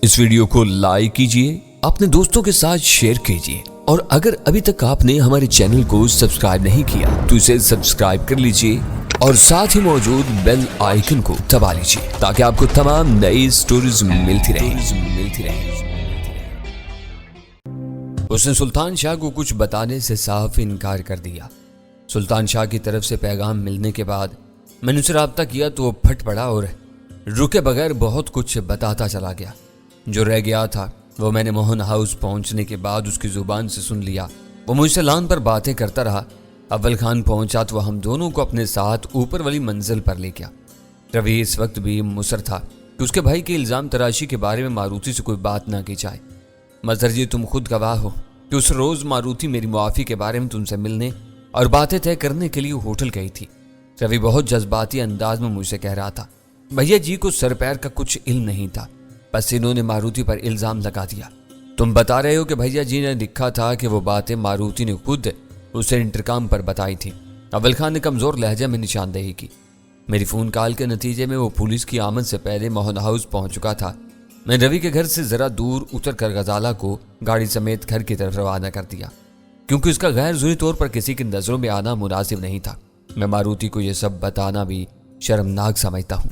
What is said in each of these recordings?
اس video کو like کیجئے، اپنے دوستوں کے ساتھ شیئر کیجئے، اور اگر ابھی تک آپ نے ہمارے چینل کو سبسکرائب نہیں کیا تو اسے سبسکرائب کر لیجئے اور ساتھ ہی موجود بیل آئیکن کو دبا لیجئے تاکہ آپ کو تمام نئی سٹوریز ملتی رہیں۔ اس نے سلطان شاہ کو کچھ بتانے سے صاف انکار کر دیا۔ سلطان شاہ کی طرف سے پیغام ملنے کے بعد میں نے اسے رابطہ کیا تو وہ پھٹ پڑا اور رکے بغیر بہت کچھ بتاتا چلا گیا۔ جو رہ گیا تھا وہ میں نے موہن ہاؤس پہنچنے کے بعد اس کی زبان سے سن لیا۔ وہ مجھ سے لان پر باتیں کرتا رہا۔ اول خان پہنچا تو وہ ہم دونوں کو اپنے ساتھ اوپر والی منزل پر لے گیا۔ روی اس وقت بھی مصر تھا کہ اس کے بھائی کے الزام تراشی کے بارے میں ماروتی سے کوئی بات نہ کی جائے۔ مظہر جی، تم خود گواہ ہو کہ اس روز ماروتی میری معافی کے بارے میں تم سے ملنے اور باتیں طے کرنے کے لیے ہوٹل گئی تھی۔ روی بہت جذباتی انداز میں مجھ سے کہہ رہا تھا بھیا جی کو سر پیر کا کچھ علم نہیں تھا، بس انہوں نے ماروتی پر الزام لگا دیا۔ تم بتا رہے ہو کہ بھیا جی نے لکھا تھا کہ وہ باتیں ماروتی نے خود اسے انٹرکام پر بتائی تھی۔ اول خان نے کمزور لہجے میں نشاندہی کی۔ میری فون کال کے نتیجے میں وہ پولیس کی آمد سے پہلے موہن ہاؤس پہنچ چکا تھا۔ میں روی کے گھر سے ذرا دور اتر کر غزالہ کو گاڑی سمیت گھر کی طرف روانہ کر دیا، کیونکہ اس کا غیر ضروری طور پر کسی کی نظروں میں آنا مناسب نہیں تھا۔ میں ماروتی کو یہ سب بتانا بھی شرمناک سمجھتا ہوں۔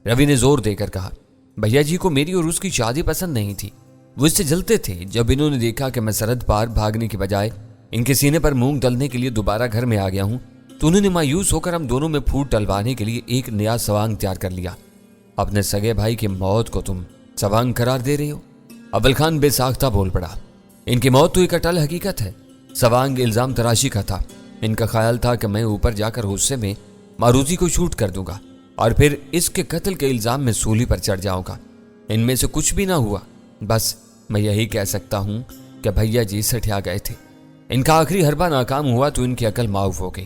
روی نے زور دے کر کہا بھیا جی کو میری اور اس کی شادی پسند نہیں تھی، وہ اس سے جلتے تھے۔ جب انہوں نے دیکھا کہ میں سرحد پار بھاگنے کی بجائے ان کے سینے پر مونگ ڈلنے کے لیے دوبارہ گھر میں آ گیا ہوں تو انہوں نے مایوس ہو کر ہم دونوں میں پھوٹ ڈلوانے کے لیے ایک نیا سوانگ تیار کر لیا۔ اپنے سگے بھائی کی موت کو تم سوانگ قرار دے رہے ہو؟ اول خان بے ساختہ بول پڑا۔ ان کی موت تو ایک اٹل حقیقت ہے، سوانگ الزام تراشی کا تھا۔ ان کا خیال تھا کہ میں اوپر جا کر غصے میں ماروتی کو شوٹ کر دوں گا اور پھر اس کے قتل کے الزام میں سولی پر چڑھ جاؤں گا۔ ان میں سے کچھ بھی نہ ہوا، بس میں یہی کہہ سکتا ہوں کہ بھیا جی سٹھیا گئے تھے۔ ان کا آخری حربہ ناکام ہوا تو ان کی عقل معاف ہو گئی۔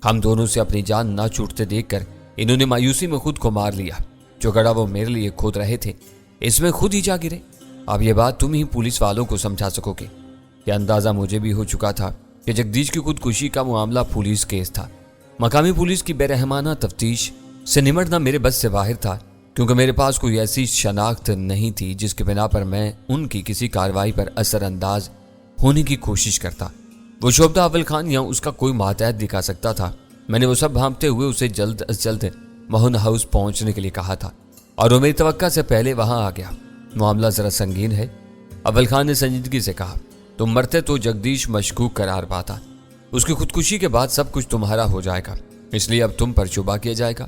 ہم دونوں سے اپنی جان نہ چھوٹتے دیکھ کر انہوں نے مایوسی میں خود کو مار لیا۔ جو گڑھا وہ میرے لیے کھود رہے تھے اس میں خود ہی جا گرے۔ اب یہ بات تم ہی پولیس والوں کو سمجھا سکو گے۔ یہ اندازہ مجھے بھی ہو چکا تھا کہ جگدیش کی خودکشی کا معاملہ پولیس کیس تھا۔ مقامی پولیس کی بے رحمانہ تفتیش سے نمٹنا میرے بس سے باہر تھا، کیونکہ میرے پاس کوئی ایسی شناخت نہیں تھی جس کے بنا پر میں ان کی کسی کارروائی پر اثر انداز ہونے کی کوشش کرتا۔ وہ شعبدہ اول خان یا اس کا کوئی ماتحت دکھا سکتا تھا۔ میں نے وہ سب بھانپتے ہوئے اسے جلد از جلد موہن ہاؤس پہنچنے کے لیے کہا تھا اور وہ میری توقع سے پہلے وہاں آ گیا۔ معاملہ ذرا سنگین ہے، اول خان نے سنجیدگی سے کہا۔ تم مرتے تو جگدیش مشکوک قرار پاتا، اس کی خودکشی کے بعد سب کچھ تمہارا ہو جائے گا، اس لیے اب تم پر شبہ کیا جائے گا۔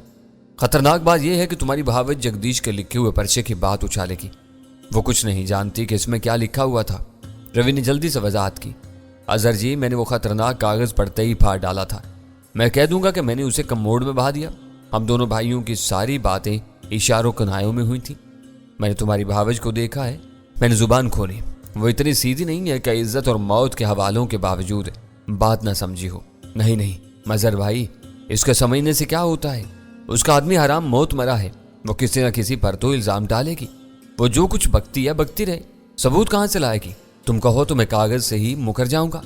خطرناک بات یہ ہے کہ تمہاری بہاوت جگدیش کے لکھے ہوئے پرچے کی بات اچھالے گی۔ وہ کچھ نہیں جانتی کہ اس میں کیا لکھا ہوا تھا۔ روی نے جلدی سے وضاحت کی۔ اظہر جی، میں نے وہ خطرناک کاغذ پڑھتے ہی پھاڑ ڈالا تھا۔ میں کہہ دوں گا کہ میں نے اسے کموڈ میں بہا دیا۔ ہم دونوں بھائیوں کی ساری باتیں اشاروں کنایوں میں ہوئی تھیں۔ میں نے تمہاری بہاوت کو دیکھا ہے۔ میں نے زبان کھولی۔ وہ اتنی سیدھی نہیں ہے کہ عزت اور موت کے حوالوں کے باوجود بات نہ سمجھی ہو۔ نہیں مظہر بھائی، اس کے سمجھنے سے کیا ہوتا ہے؟ اس کا آدمی حرام موت مرا ہے، وہ کسی نہ کسی پر تو الزام ڈالے گی۔ وہ جو کچھ بکتی ہے بکتی رہے، ثبوت کہاں سے لائے گی؟ تم کہو تو میں کاغذ سے ہی مکر جاؤں گا۔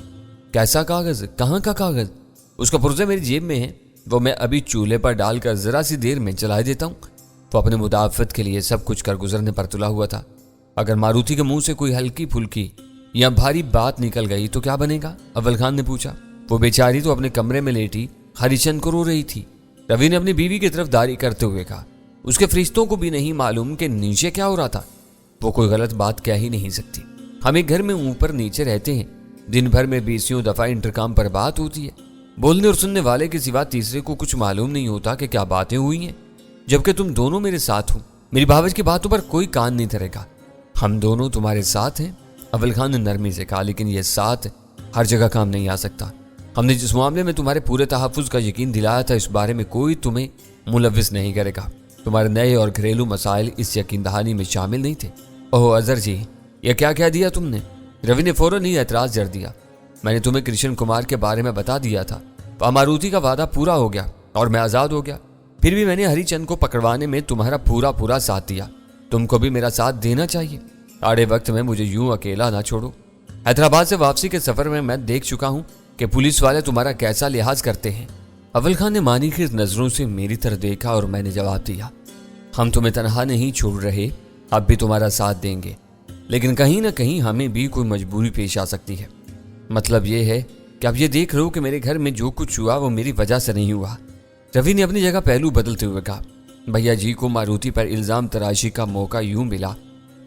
کیسا کاغذ؟ کہاں کا کاغذ؟ اس کا پرزے میری جیب میں ہے، وہ میں ابھی چولہے پر ڈال کر ذرا سی دیر میں جلا دیتا ہوں۔ وہ اپنے مدافعت کے لیے سب کچھ کر گزرنے پر تلا ہوا تھا۔ اگر ماروتی کے منہ سے کوئی ہلکی پھلکی یا بھاری بات نکل گئی تو کیا بنے گا؟ اول خان نے پوچھا۔ وہ بیچاری تو اپنے کمرے میں لیٹی ہری چند کو رو رہی تھی۔ روی نے اپنی بیوی کی طرف داری کرتے ہوئے کہا۔ اس کے فرشتوں کو بھی نہیں معلوم کہ نیچے کیا ہو رہا تھا۔ وہ کوئی غلط بات کہہ ہی نہیں سکتی۔ ہم ایک گھر میں اوپر نیچے رہتے ہیں، دن بھر میں 20 دفعہ انٹرکام پر بات ہوتی ہے۔ بولنے اور سننے والے کے سوا تیسرے کو کچھ معلوم نہیں ہوتا کہ کیا باتیں ہوئی ہیں، جبکہ تم دونوں میرے ساتھ ہو۔ میری بھاوج کی باتوں پر کوئی کان نہیں دھرے گا۔ ہم دونوں تمہارے ساتھ ہیں، اول خان نے نرمی سے کہا، لیکن یہ ساتھ ہر جگہ کام نہیں آ سکتا۔ ہم نے جس معاملے میں تمہارے پورے تحفظ کا یقین دلایا تھا، اس بارے میں کوئی تمہیں ملوث نہیں کرے گا۔ تمہارے نئے اور گھریلو مسائل اس یقین دہانی میں شامل نہیں تھے۔ اوہ اظہر جی، یہ کیا کہہ دیا تم نے؟ روی نے فوراً ہی اعتراض جڑ دیا۔ میں نے تمہیں کرشن کمار کے بارے میں بتا دیا تھا۔ ماروتی کا وعدہ پورا ہو گیا اور میں آزاد ہو گیا۔ پھر بھی میں نے ہری چند کو پکڑوانے میں تمہارا پورا ساتھ دیا۔ تم کو بھی میرا ساتھ دینا چاہیے۔ آڑے وقت میں مجھے یوں اکیلا نہ چھوڑو۔ حیدرآباد سے واپسی کے سفر میں دیکھ چکا ہوں کہ پولیس والے تمہارا کیسا لحاظ کرتے ہیں۔ اول خان نے مانی کی نظروں سے میری طرف دیکھا اور میں نے جواب دیا، ہم تمہیں تنہا نہیں چھوڑ رہے، اب بھی تمہارا ساتھ دیں گے۔ लेकिन कहीं ना कहीं हमें भी कोई मजबूरी पेश आ सकती है। मतलब ये है कि आप ये देख रहे हो कि मेरे घर में जो कुछ हुआ वो मेरी वजह से नहीं हुआ। रवि ने अपनी जगह पहलू बदलते हुए कहा, भैया जी को मारुति पर इल्जाम तराशी का मौका यूं मिला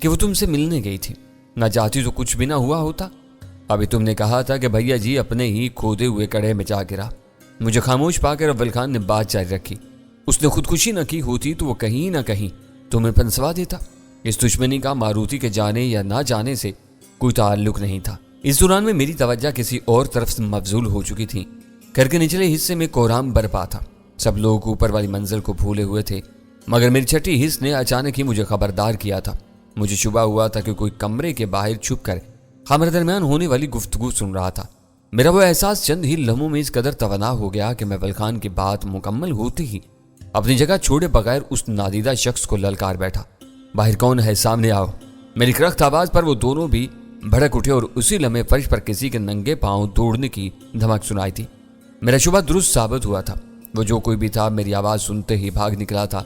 कि वो तुमसे मिलने गई थी, ना चाहती तो कुछ भी ना हुआ होता। अभी तुमने कहा था कि भैया जी अपने ही खोदे हुए कड़े में जा गिरा। मुझे खामोश पाकर अव्वल खान ने बात जारी रखी, उसने खुदकुशी न की होती तो वो कहीं ना कहीं तुम्हें फंसवा देता। इस दुश्मनी का मारुति के जाने या ना जाने से कोई ताल्लुक नहीं था। इस दौरान में मेरी तवज्जो किसी और तरफ से मबजूल हो चुकी थी। घर के निचले हिस्से में कोहराम बरपा था। सब लोग ऊपर वाली मंजिल को भूले हुए थे, मगर मेरी छठी हिस्स ने अचानक ही मुझे खबरदार किया था। मुझे शुबा हुआ था कि कोई कमरे के बाहर छुप कर हमारे दरमियान होने वाली गुफ्तगू सुन रहा था। मेरा वो एहसास चंद ही लम्हों में इस कदर तवाना हो गया कि मैं अव्वल खान की बात मुकम्मल होते ही अपनी जगह छोड़े बगैर उस नादीदा शख्स को ललकार बैठा, बाहर कौन है, सामने आओ। मेरी करख्त आवाज पर वो दोनों भी भड़क उठे और उसी लम्हे फर्श पर किसी के नंगे पांव दौड़ने की धमक सुनाई थी। मेरा शुबा दुरुस्त साबित हुआ था। वो जो कोई भी था मेरी आवाज सुनते ही भाग निकला था।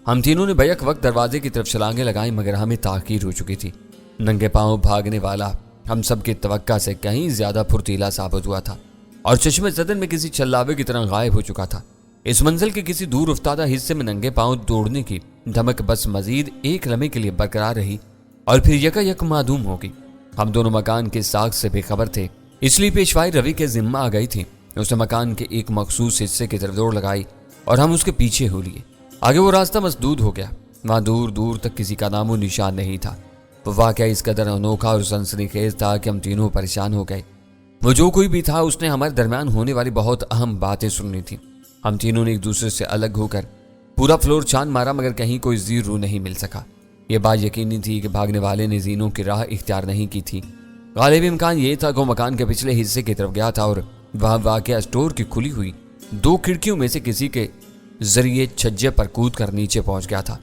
हम तीनों ने बैक वक्त दरवाजे की तरफ छलांगे लगाई, मगर हमें ताकीर हो चुकी थी। नंगे पांव भागने वाला हम सब की तवक्का से कहीं ज्यादा फुर्तीला साबित हुआ था और चश्मे ज़दन में किसी छल्लावे की तरह गायब हो चुका था। इस मंजिल के किसी दूर उफ्तादा हिस्से में नंगे पांव दौड़ने की धमक बस मजीद एक लम्हे के लिए बरकरार रही और फिर यकायक मादूम हो गई। हम दोनों मकान के साख से बेखबर थे, इसलिए पेशवाई रवि के जिम्मा आ गई थी। उसने मकान के एक मखसूस हिस्से की तरफ दौड़ लगाई और हम उसके पीछे हो लिए। आगे वो रास्ता मसदूद हो गया। वहां दूर दूर तक किसी का नामो निशान नहीं था। वो वाकया इस कदर अनोखा और सनसनीखेज था कि हम तीनों परेशान हो गए। वो जो कोई भी था उसने हमारे दरमियान होने वाली बहुत अहम बातें सुननी थी। हम तीनों ने एक दूसरे से अलग होकर पूरा फ्लोर छान मारा, मगर कहीं कोई जीरो नहीं मिल सका। यह बात यकीनी थी कि भागने वाले ने जीनों की राह इख्तियार नहीं की थी। गालिब इम्कान ये था कि वो मकान के पिछले हिस्से की तरफ गया था और वहां वाकया स्टोर की खुली हुई 2 खिड़कियों में से किसी के जरिए छज्जे पर कूद कर नीचे पहुंच गया था।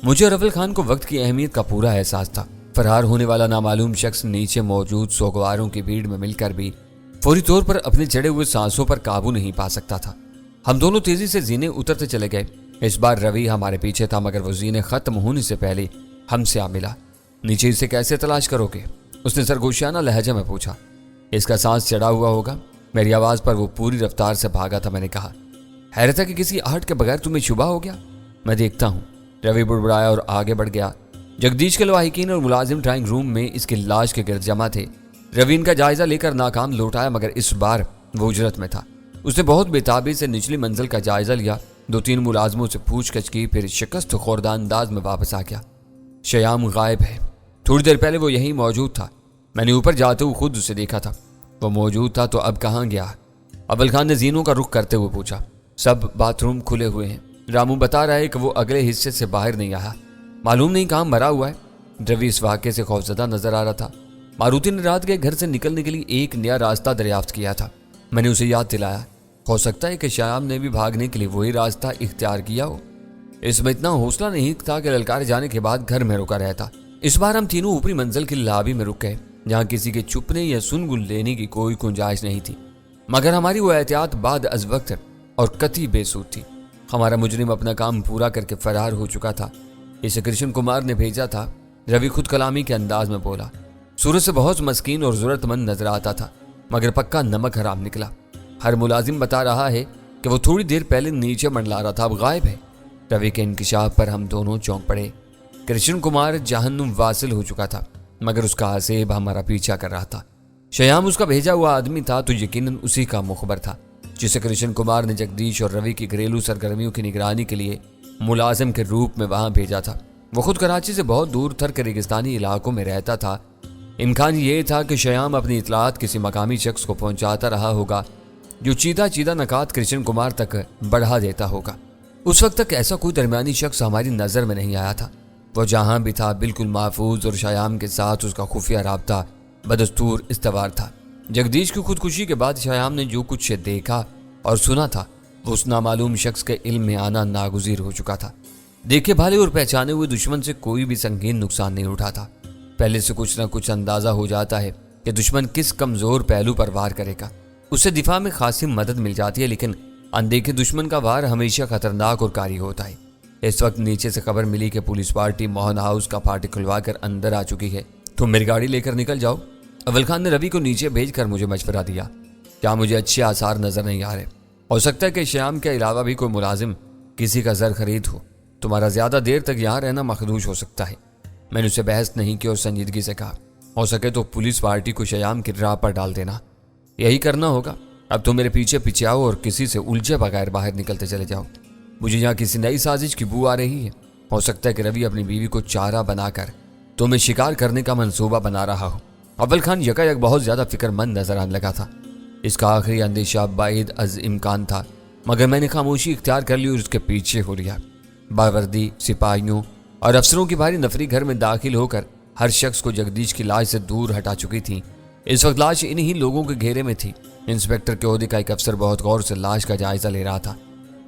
मुझे और अव्वल खान को वक्त की अहमियत का पूरा एहसास था। फरार होने वाला नामालूम शख्स नीचे मौजूद सोगवारों की भीड़ में मिलकर भी फौरी तौर पर अपने चढ़े हुए सांसों पर काबू नहीं पा सकता था। हम दोनों तेजी से जीने उतरते चले गए। इस बार रवि हमारे पीछे था, मगर वो जीने खत्म होने से पहले हमसे आ मिला। नीचे इसे कैसे तलाश करोगे? उसने सरगोशियाना लहजे में पूछा। इसका सांस चढ़ा हुआ होगा। मेरी आवाज पर वो पूरी रफ्तार से भागा था। मैंने कहा, हैरत है कि किसी आहट के बगैर तुम्हें शुबा हो गया। मैं देखता हूँ। रवि बुड़बुड़ाया और आगे बढ़ गया। जगदीश के लवाहिकीन और मुलाजिम ड्राइंग रूम में इसकी लाश के गिर्द जमा थे। रवि इनका जायजा लेकर नाकाम लौट आया, मगर इस बार वो उजरत में था। उसने बहुत बेताबी से निचली मंजिल का जायजा लिया, 2-3 मुलाजमों से पूछताछ की, फिर शिकस्त खोरदा अंदाज में वापस आ गया। शयाम गायब है। थोड़ी देर पहले वो यहीं मौजूद था। मैंने ऊपर जाते हुए खुद उसे देखा था। वो मौजूद था तो अब कहाँ गया? अव्वल खान ने जीनों का रुख करते हुए पूछा। सब बाथरूम खुले हुए हैं। रामू बता रहा है कि वो अगले हिस्से से बाहर नहीं आया। मालूम नहीं कहाँ मरा हुआ है। रवि इस वाक़े से खौफजदा नजर आ रहा था। मारुति ने रात के घर से निकलने के लिए एक नया रास्ता दरियाफ्त किया था। मैंने उसे याद दिलाया। हो सकता है कि श्याम ने भी भागने के लिए वही रास्ता इख्तियार किया हो। इसमें इतना हौसला नहीं था कि ललकारे जाने के बाद घर में रुका रहता। इस बार हम तीनों ऊपरी मंजिल की लाबी में रुक गए, जहाँ किसी के छुपने या सुनगुन लेने की कोई गुंजाइश नहीं थी, मगर हमारी वो एहतियात बाद अज वक्त और कतई बेसूद थी। हमारा मुजरिम अपना काम पूरा करके फरार हो चुका था। इसे कृष्ण कुमार ने भेजा था। रवि खुद कलामी के अंदाज में बोला। सूरज से बहुत मस्कीन और जरूरतमंद नजर आता था, मगर पक्का नमक हराम निकला। हर मुलाजिम बता रहा है कि वो थोड़ी देर पहले नीचे मंडला रहा था, अब गायब है। रवि के इंकिशाफ पर हम दोनों चौंक पड़े। कृष्ण कुमार जहन्नुम वासिल हो चुका था, मगर उसका हसेब हमारा पीछा कर रहा था। शयाम उसका भेजा हुआ आदमी था तो यकीनन उसी का मुखबर था, जिसे कृष्ण कुमार ने जगदीश और रवि की घरेलू सरगर्मियों की निगरानी के लिए मुलाजिम के रूप में वहां भेजा था। वो खुद कराची से बहुत दूर थर के रेगिस्तानी इलाकों में रहता था। इम्कान ये था कि शयाम अपनी इतलात किसी मकामी शख्स को पहुंचाता रहा होगा, जो चीदा चीदा नकात कृष्ण कुमार तक बढ़ा देता होगा। उस वक्त तक ऐसा कोई दरमियानी शख्स हमारी नज़र में नहीं आया था। वो जहां भी था बिल्कुल महफूज, और शयाम के साथ उसका खुफिया राब्ता बदस्तूर इस्तवार था। जगदीश की खुदकुशी के बाद शयाम ने जो कुछ देखा और सुना था, उस नामालूम शख्स के इल्म में आना नागुज़ीर हो चुका था। देखे भाले और पहचाने हुए दुश्मन से कोई भी संगीन नुकसान नहीं उठाता। पहले से कुछ न कुछ अंदाजा हो जाता है कि दुश्मन किस कमजोर पहलू पर वार करेगा। उससे दिफा में खासी मदद मिल जाती है, लेकिन अनदेखे दुश्मन का वार हमेशा खतरनाक और कारी होता है। इस वक्त नीचे से खबर मिली कि पुलिस पार्टी मोहन हाउस का फाटक खुलवा कर अंदर आ चुकी है। तुम मेरी गाड़ी लेकर निकल जाओ। अव्वल खान ने रवि को नीचे भेजकर मुझे मशवरा दिया। क्या मुझे अच्छे आसार नजर नहीं आ रहे? हो सकता है कि श्याम के अलावा भी कोई मुलाजिम किसी का जर खरीद हो। तुम्हारा ज्यादा देर तक यहाँ रहना मखदूश हो सकता है। मैंने उसे बहस नहीं की और संजीदगी से कहा, हो सके तो पुलिस पार्टी को श्याम की राह पर डाल देना। यही करना होगा। अब तुम मेरे पीछे पीछे आओ और किसी से उलझे बगैर बाहर निकलते चले जाओ। मुझे यहाँ किसी नई साजिश की बू आ रही है। हो सकता है कि रवि अपनी बीवी को चारा बनाकर तुम्हें शिकार करने का मंसूबा बना रहा हो। अव्वल खान यकायक बहुत ज्यादा फिक्रमंद नजर आने लगा था। इसका आखिरी अंदेशा बाइद अज इम्कान था, मगर मैंने खामोशी इख्तियार कर ली और उसके पीछे हो लिया। बावर्दी, सिपाहियों और अफसरों की भारी नफरी घर में दाखिल होकर हर शख्स को जगदीश की लाश से दूर हटा चुकी थी। इस वक्त लाश इन्हीं लोगों के घेरे में थी। इंस्पेक्टर के ओहदे का एक अफसर बहुत गौर से लाश का जायजा ले रहा था।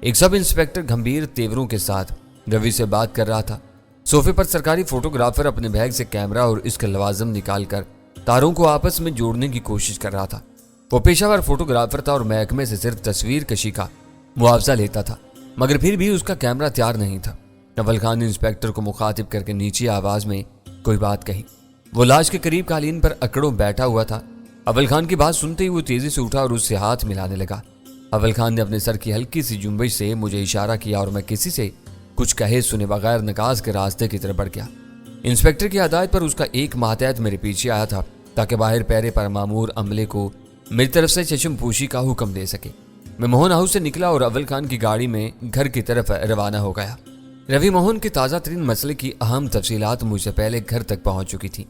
एक सब इंस्पेक्टर गंभीर तेवरों के साथ रवि से बात कर रहा था। सोफे पर सरकारी फोटोग्राफर अपने बैग से कैमरा और इसके लवाजम निकालकर तारों को आपस में जोड़ने की कोशिश कर रहा था। वो पेशावर फोटोग्राफर था और महकमे से सिर्फ तस्वीर कशी का मुआवजा लेता था, मगर फिर भी उसका कैमरा तैयार नहीं था। अव्वल खान ने इंस्पेक्टर को मुखातिब करके नीची आवाज में कोई बात कही। वो लाश के करीब कालीन पर अकड़ों बैठा हुआ था। अव्वल खान की बात सुनते ही वो तेजी से उठा और उससे हाथ मिलाने लगा। अव्वल खान ने अपने सर की हल्की सी जुम्बिश से मुझे इशारा किया और मैं किसी से कुछ कहे सुने बगैर नकाज के रास्ते की तरफ बढ़ गया। इंस्पेक्टर की हदायत पर उसका एक मातहत मेरे पीछे आया था ताकि बाहर पैरे पर मामूर अमले को मेरी तरफ से चश्म पोशी का हुक्म दे सके। मैं मोहन हाउस से निकला और अव्वल खान की गाड़ी में घर की तरफ रवाना हो गया। रवि मोहन के ताज़ा तरीन मसले की अहम तफसीलात मुझसे पहले घर तक पहुंच चुकी थी।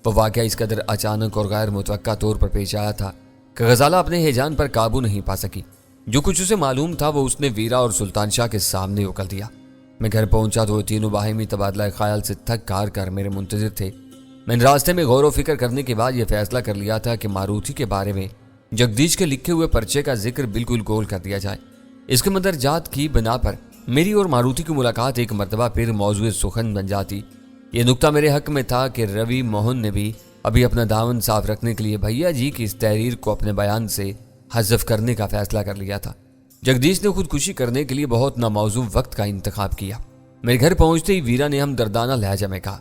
वो वाक़या इस कदर अचानक और गैर मुतवक्का तौर पर पेश आया था कि गजाला अपने हिजान पर काबू नहीं पा सकी। जो कुछ उसे मालूम था वो उसने वीरा और सुल्तान शाह के सामने उकल दिया। मैं घर पहुंचा तो वो तीनों बाहिमी तबादला ख्याल से थक हार कर मेरे मुंतजिर थे। मैंने रास्ते में गौर व फिक्र करने के बाद यह फैसला कर लिया था कि मारुति के बारे में जगदीश के लिखे हुए पर्चे का जिक्र बिल्कुल गोल कर दिया जाए। इसके मदरजात की बिना पर मेरी और मारुति की मुलाकात एक मरतबा फिर मौजूद सुखन बन जाती। ये नुक्ता मेरे हक में था कि रवि मोहन ने भी अभी अपना दामन साफ रखने के लिए भैया जी की इस तहरीर को अपने बयान से हज़फ करने का फैसला कर लिया था। जगदीश ने खुदकुशी करने के लिए बहुत नामौजू वक्त का इंतखाब किया। मेरे घर पहुंचते ही वीरा ने हम दर्दाना लहजा में कहा,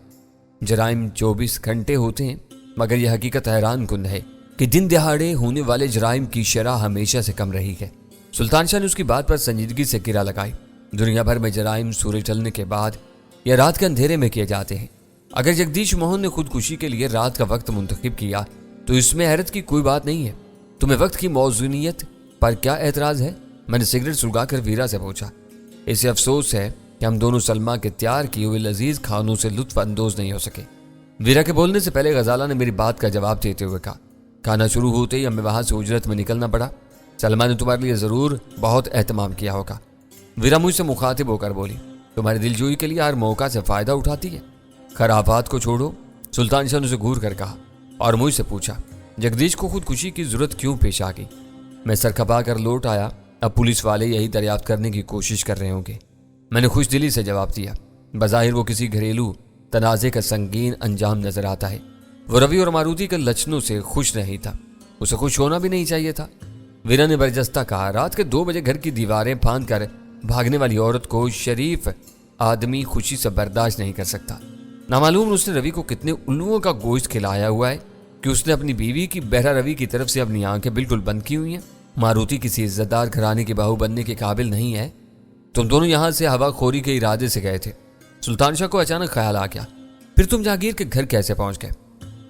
जराइम 24 घंटे होते हैं, मगर यह हकीकत हैरान कुन है कि दिन दिहाड़े होने वाले जराइम की शरह हमेशा से कम रही है। सुल्तान शाह ने उसकी बात पर संजीदगी से किरा लगाई। दुनिया भर में जराइम सूरज ढलने के बाद या रात के अंधेरे में किए जाते हैं। अगर जगदीश मोहन ने खुदकुशी के लिए रात का वक्त मुंतखब किया तो इसमें हैरत की कोई बात नहीं है। तुम्हें वक्त की मौजूनियत पर क्या एतराज है? मैंने सिगरेट सुलगाकर वीरा से पूछा। इसे अफसोस है कि हम दोनों सलमा के तैयार किए हुए लजीज खानों से लुत्फ अंदोज नहीं हो सके। वीरा के बोलने से पहले गजाला ने मेरी बात का जवाब देते हुए कहा, खाना शुरू होते ही हमें वहां से उजरत में निकलना पड़ा। सलमा ने तुम्हारे लिए जरूर बहुत एहतमाम किया होगा। वीरा मुझसे मुखातिब होकर बोली, तुम्हारी दिलजोई के लिए हर मौका से फायदा उठाती है। खराबात को छोड़ो, सुल्तान शाह ने उसे घूर कर कहा और मुझसे पूछा, जगदीश को खुदकुशी की जरूरत क्यों पेश आ गई? मैं सर खपा कर लौट आया। अब पुलिस वाले यही दरियाफ्त करने की कोशिश कर रहे होंगे। मैंने खुश दिली से जवाब दिया। बज़ाहिर वो किसी घरेलू तनाज़े का संगीन अंजाम नजर आता है। वो रवि और मारुति के लक्षणों से खुश नहीं था। उसे खुश होना भी नहीं चाहिए था। वीरा ने बरजस्ता कहा, रात के 2 बजे घर की दीवारें फांद कर भागने वाली औरत को शरीफ आदमी खुशी से बर्दाश्त नहीं कर सकता। नामालूम उसने रवि को कितने उल्लुओं का गोश्त खिलाया हुआ है कि उसने अपनी बीवी की बहरा रवि की तरफ से अपनी आंखें बिल्कुल बंद की हुई हैं। मारुति किसी इज्जतदार घराने की बहू बनने के काबिल नहीं है। तुम दोनों यहां से हवाखोरी के इरादे से गए थे। सुल्तान शाह को अचानक ख्याल आ गया, फिर तुम जागीर के घर कैसे पहुंच गए?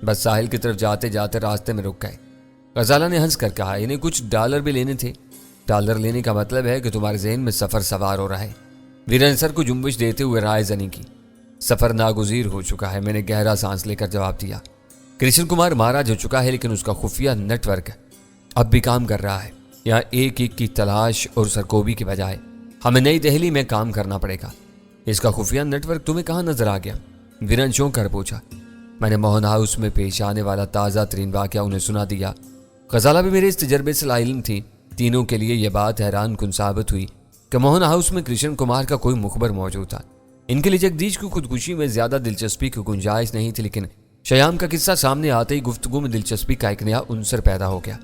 बस साहिल की तरफ जाते जाते रास्ते में रुक गए। गजाला ने हंस कर कहा, इन्हें कुछ डॉलर भी लेने थे। डॉलर लेने का मतलब है कि तुम्हारे जहन में सफर सवार हो रहा है। वीरा ने सर को जुम्बिश देते हुए राय जनी की। सफर नागुजीर हो चुका है, मैंने गहरा सांस लेकर जवाब दिया। कृष्ण कुमार महाराज हो चुका है, लेकिन उसका खुफिया नेटवर्क अब भी काम कर रहा है। यहाँ एक एक की तलाश और सरकोबी के बजाय हमें नई दिल्ली में काम करना पड़ेगा। इसका खुफिया नेटवर्क तुम्हें कहाँ नजर आ गया? वीरा ने चौंक कर पूछा। मैंने मोहन हाउस में पेश आने वाला ताज़ा तरीन वाक़या उन्हें सुना दिया। गजाला भी मेरे इस तजर्बे से लाइल्म थी। तीनों के लिए यह बात हैरान कुन साबित हुई कि मोहन हाउस में कृष्ण कुमार का कोई मुखबर मौजूद था। इनके लिए जगदीश की खुदकुशी में ज्यादा दिलचस्पी की गुंजाइश नहीं थी, लेकिन श्याम का किस्सा सामने आते ही गुफ्तगू में दिलचस्पी का एक नया उनसर पैदा हो गया।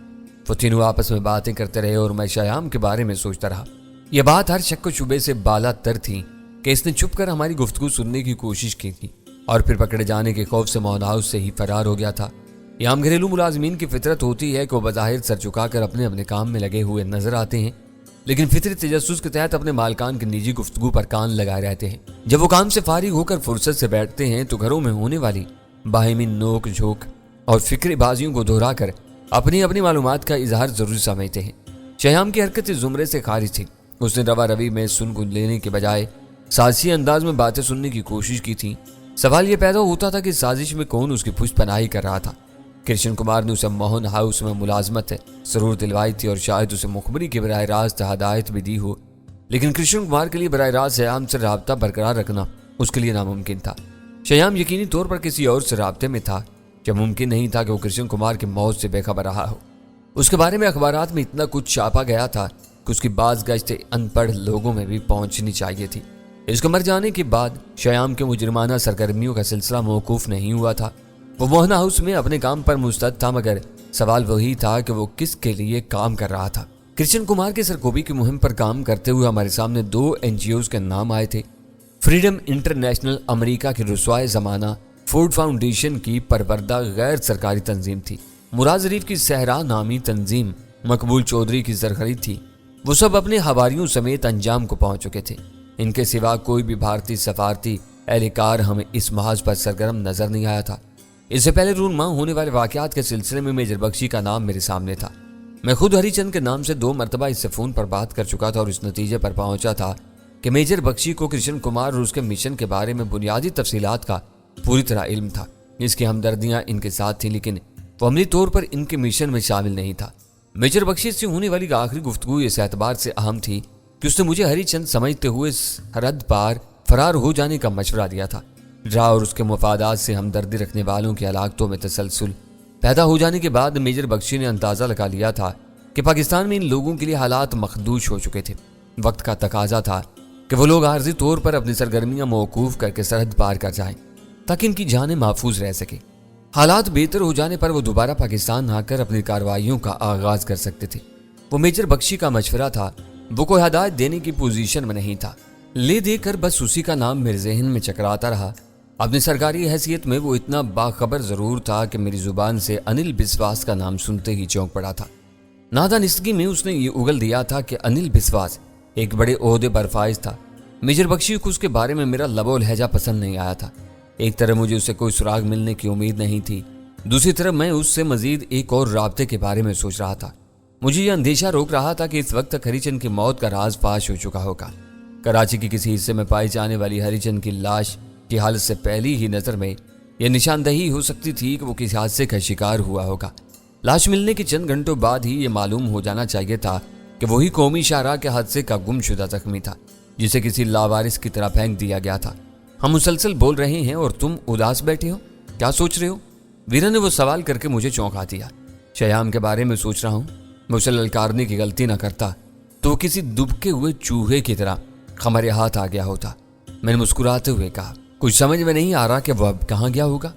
वो तीनों आपस में बातें करते रहे और मैं श्याम के बारे में सोचता रहा। यह बात हर शक को शुबे से बाला तर थी कि इसने छुप कर हमारी गुफ्तगू सुनने की कोशिश की थी और फिर पकड़े जाने के खौफ से मोहन हाउस से ही फरार हो गया था। ये आम घरेलू मुलाजमीन की फितरत होती है कि वो बज़ाहिर सर झुकाकर अपने अपने काम में लगे हुए नजर आते हैं, लेकिन फितरी तजस्सुस के तहत अपने मालकान की निजी गुफ्तगू पर कान लगाए रहते हैं। जब वो काम से फारिग होकर फुर्सत से बैठते हैं तो घरों में होने वाली बाहिमी नोक झोंक और फिक्री बाजियों को दोहरा कर अपनी अपनी मालूमात का इजहार जरूरी समझते हैं। शयाम की हरकत इस जुमरे से खारिज थी। उसने रवा रवी में सुन को लेने के बजाय साजिशी अंदाज में बातें सुनने की कोशिश की थी। सवाल यह पैदा होता था कि साजिश में कौन उसकी पुष्पनाही कर रहा था। कृष्ण कुमार ने उसे मोहन हाउस में मुलाजमत जरूर दिलवाई थी और शायद उसे मुखबरी की बराह रास्त हदायत भी दी हो, लेकिन कृष्ण कुमार के लिए बराह रास्त शयाम से राबता बरकरार रखना उसके लिए नामुमकिन था। शयाम यकीनी तौर पर किसी और से राब्ते में था। जब मुमकिन नहीं था कि वो कृष्ण कुमार की मौत से बेखबर रहा हो। उसके बारे में अखबारात में इतना कुछ छापा गया था कि उसकी बाज गश्त अनपढ़ लोगों में भी पहुंचनी चाहिए थी। इसके मर जाने के बाद शयाम के मुजरिमाना सरगर्मियों का सिलसिला मौकूफ नहीं हुआ था। वो मोहन हाउस में अपने काम पर मुस्तैद था, मगर सवाल वही था कि वो किसके लिए काम कर रहा था। कृष्ण कुमार के सरकोबी की मुहिम पर काम करते हुए हमारे सामने 2 NGOs के नाम आए थे। फ्रीडम इंटरनेशनल अमेरिका की रुसवाए जमाना फूड फाउंडेशन की परवरदा गैर सरकारी तंजीम थी। मुराद ज़रीफ की सहरा नामी तंजीम मकबूल चौधरी की सरखरीद थी। वो सब अपने हवारियों समेत अंजाम को पहुंच चुके थे। इनके सिवा कोई भी भारतीय सफारती एहलकार हमें इस महाज पर सरगर्म नजर नहीं आया था। इससे पहले रूनमा होने वाले वाकयात के सिलसिले में मेजर बख्शी का नाम मेरे सामने था। मैं खुद हरिचंद के नाम से 2 मरतबा इससे फ़ोन पर बात कर चुका था और इस नतीजे पर पहुंचा था कि मेजर बख्शी को कृष्ण कुमार और उसके मिशन के बारे में बुनियादी तफसीलात का पूरी तरह इल्म था। इसकी हमदर्दियां इनके साथ थी, लेकिन वो अमली तौर पर इनके मिशन में शामिल नहीं था। मेजर बख्शी से होने वाली आखिरी गुफ्तगू इस एतबार से अहम थी कि उसने मुझे हरिचंद समझते हुए सरहद पार फरार हो जाने का मशवरा दिया था। ड्रा और उसके मफादात से हमदर्दी रखने वालों की हलाकतों में तसलसल पैदा हो जाने के बाद मेजर बख्शी ने अंदाज़ा लगा लिया था कि पाकिस्तान में इन लोगों के लिए हालात मखदूश हो चुके थे। वक्त का तकाजा था कि वो लोग आर्जी तौर पर अपनी सरगर्मियां मौकूफ करके सरहद पार कर जाएं ताकि इनकी जानें महफूज रह सके। हालात बेहतर हो जाने पर वो दोबारा पाकिस्तान आकर अपनी कार्रवाइयों का आगाज कर सकते थे। वो मेजर बख्शी का मशवरा था। वो कोई हदायत देने की पोजीशन में नहीं था। ले देकर बस उसी का नाम मेरे जहन में चकराता रहा। अपनी सरकारी हैसियत में वो इतना बाखबर जरूर था कि मेरी जुबान से अनिल बिस्वास का नाम सुनते ही चौंक पड़ा था। नादानिस्तगी में उसने ये उगल दिया था कि अनिल बिस्वास एक बड़े ओहदे पर फाइज था। मेजर बख्शी को उसके बारे में मेरा लबो लहजा पसंद नहीं आया था। एक तरफ मुझे उससे कोई सुराग मिलने की उम्मीद नहीं थी, दूसरी तरफ मैं उससे मजीद एक और राब्ते के बारे में सोच रहा था। मुझे यह अंदेशा रोक रहा था कि इस वक्त तक हरिचंद की मौत का राज फाश हो चुका होगा। कराची के किसी हिस्से में पाई जाने वाली हरिचंद की लाश की हालत से पहली ही नज़र में यह निशानदही हो सकती थी कि वो किसी हादसे का शिकार हुआ होगा। लाश मिलने के चंद घंटों बाद ही ये मालूम हो जाना चाहिए था कि वही कौमी शाहराह के हादसे का गुमशुदा जख्मी था जिसे किसी लावारिस की तरह फेंक दिया गया था। हम मुसलसल बोल रहे हैं और तुम उदास बैठे हो, क्या सोच रहे हो? वीरा ने वो सवाल करके मुझे चौंका दिया। शयाम के बारे में सोच रहा हूँ। मैं उसे ललकारने की गलती न करता तो वो किसी दुबके हुए चूहे की तरह हमारे हाथ आ गया होता। मैंने मुस्कुराते हुए कहा, कुछ समझ में नहीं आ रहा कि वो अब कहाँ गया होगा।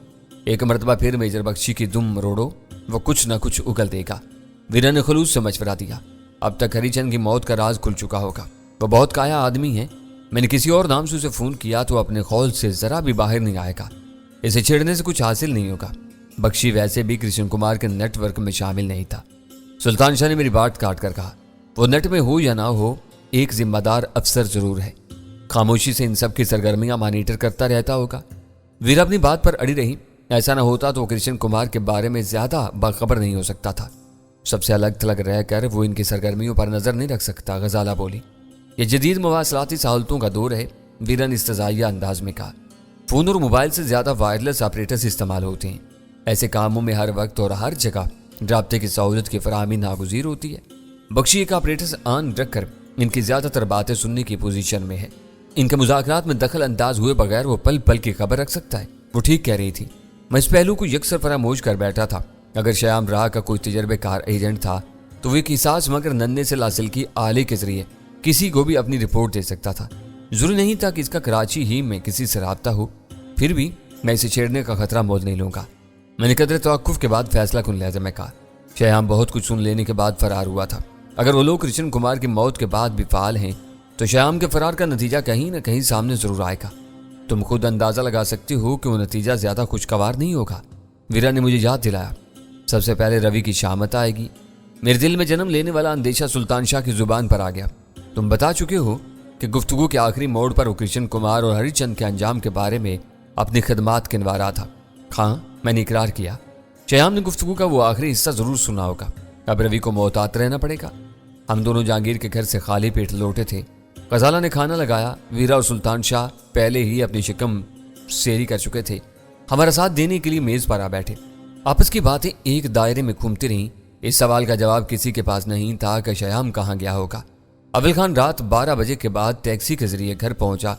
एक मरतबा फिर मेजर बख्शी की दुम रोड़ो, वो कुछ न कुछ उगल देगा। वीरा ने खलूस से मशवरा दिया। अब तक हरिचंद की मौत का राज खुल चुका होगा। वो बहुत काया आदमी है। मैंने किसी और नाम से उसे फोन किया तो अपने खौल से जरा भी बाहर नहीं आएगा। इसे छेड़ने से कुछ हासिल नहीं होगा। बख्शी वैसे भी कृष्ण कुमार के नेटवर्क में शामिल नहीं था। सुल्तान शाह ने मेरी बात काट कर कहा, वो नेट में हो या ना हो, एक जिम्मेदार अफसर जरूर है। खामोशी से इन सब की सरगर्मियां मॉनिटर करता रहता होगा। वीरा अपनी बात पर अड़ी रही। ऐसा न होता तो कृष्ण कुमार के बारे में ज्यादा बाखबर नहीं हो सकता था। सबसे अलग थलग रहकर वो इनकी सरगर्मियों पर नजर नहीं रख सकता। गजाला बोली, यह जदीद मवासलाती सहूलतों का दौर है। वीरा ने इस्तज़ाइया अंदाज में कहा, फोन और मोबाइल से ज्यादा वायरलेस ऑपरेटर्स इस्तेमाल होते हैं। ऐसे कामों में हर वक्त और हर जगह राब्ते की सहूलत की फराहमी नागुज़ीर होती है। बख्शी एक ऑपरेटर्स ऑन रखकर इनकी ज्यादातर बातें सुनने की पोजीशन में है। इनके मुज़ाकरात में दखल अंदाज हुए बगैर वो पल पल की खबर रख सकता है। वो ठीक कह रही थी। मैं इस पहलू को यकसर फरामोश कर बैठा था। अगर श्याम राह का कोई तजर्बेकार एजेंट था तो वो एक हिसास मगर नन्हे से लासिल की आले के जरिए किसी को भी अपनी रिपोर्ट दे सकता था। जरूरी नहीं था कि इसका कराची ही में किसी से राब्ता हो। फिर भी मैं इसे छेड़ने का खतरा मोल नहीं लूंगा। मैंने कदर तवक्कुफ के बाद फैसला कुन लहज़े में कहा। श्याम बहुत कुछ सुन लेने के बाद फरार हुआ था। अगर वो लोग कृष्ण कुमार की मौत के बाद भी फाल हैं तो श्याम के फरार का नतीजा कहीं न कहीं सामने जरूर आएगा। تم خود اندازہ لگا سکتی ہو کہ وہ نتیجہ زیادہ خوشگوار نہیں ہوگا۔ ویرا نے مجھے یاد دلایا۔ سب سے پہلے روی کی شامت آئے گی۔ میرے دل میں جنم لینے والا اندیشہ سلطان شاہ کی زبان پر آ گیا۔ تم بتا چکے ہو کہ گفتگو کے آخری موڑ پر وہ کرشن کمار اور ہری چند کے انجام کے بارے میں اپنی خدمات گنوا رہا تھا۔ ہاں، میں نے اقرار کیا۔ شیام نے گفتگو کا وہ آخری حصہ ضرور سنا ہوگا۔ اب روی کو محتاط رہنا پڑے گا۔ ہم دونوں جہانگیر کے گھر سے خالی پیٹ لوٹے تھے۔ غزالہ نے کھانا لگایا۔ ویرا اور سلطان شاہ پہلے ہی اپنی شکم سیری کر چکے تھے، ہمارا ساتھ دینے کے لیے میز پر آ بیٹھے۔ آپس کی باتیں ایک دائرے میں گھومتی رہیں۔ اس سوال کا جواب کسی کے پاس نہیں تھا کہ شیام کہاں گیا ہوگا۔ اول خان رات 12 بجے کے بعد ٹیکسی کے ذریعے گھر پہنچا۔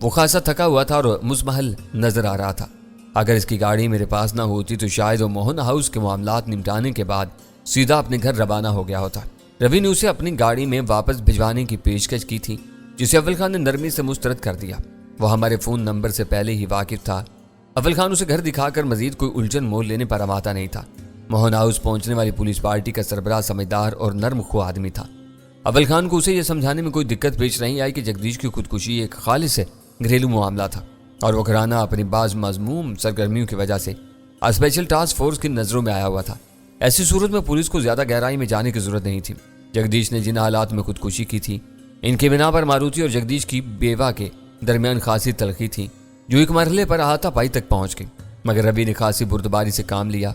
وہ خاصا تھکا ہوا تھا اور مزمحل نظر آ رہا تھا۔ اگر اس کی گاڑی میرے پاس نہ ہوتی تو شاید وہ موہن ہاؤس کے معاملات نمٹانے کے بعد سیدھا اپنے گھر روانہ ہو گیا ہوتا۔ روی نے اسے اپنی گاڑی میں واپس بھجوانے کی پیشکش کی تھی، جسے اول خان نے نرمی سے مسترد کر دیا۔ وہ ہمارے فون نمبر سے پہلے ہی واقف تھا۔ اول خان اسے گھر دکھا کر مزید کوئی الجھن مول لینے پر آمادہ نہیں تھا۔ موہن ہاؤس پہنچنے والی پولیس پارٹی کا سربراہ سمجھدار اور نرم خو آدمی تھا۔ اول خان کو اسے یہ سمجھانے میں کوئی دقت پیش نہیں آئی کہ جگدیش کی خودکشی ایک خالص گھریلو معاملہ تھا اور وہ گھرانہ اپنی بعض مذموم سرگرمیوں کی وجہ سے اسپیشل ٹاسک فورس کی نظروں میں آیا ہوا تھا۔ ایسی صورت میں پولیس کو زیادہ گہرائی میں جانے کی ضرورت نہیں تھی۔ جگدیش نے جن حالات میں خودکشی کی تھی، ان کے بنا پر ماروتی اور جگدیش کی بیوہ کے درمیان خاصی تلخی تھی، جو ایک مرحلے پر ہاتھا پائی تک پہنچ گئی، مگر روی نے خاصی بردباری سے کام لیا۔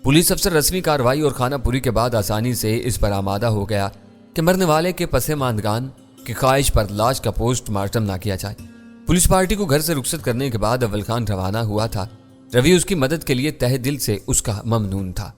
پولیس افسر رسمی کارروائی اور خانہ پوری کے بعد آسانی سے اس پر آمادہ ہو گیا کہ مرنے والے کے پس ماندگان کی خواہش پر لاش کا پوسٹ مارٹم نہ کیا جائے۔ پولیس پارٹی کو گھر سے رخصت کرنے کے بعد اول خان روانہ ہوا تھا۔ روی اس کی مدد کے لیے تہہ دل سے اس کا ممنون تھا۔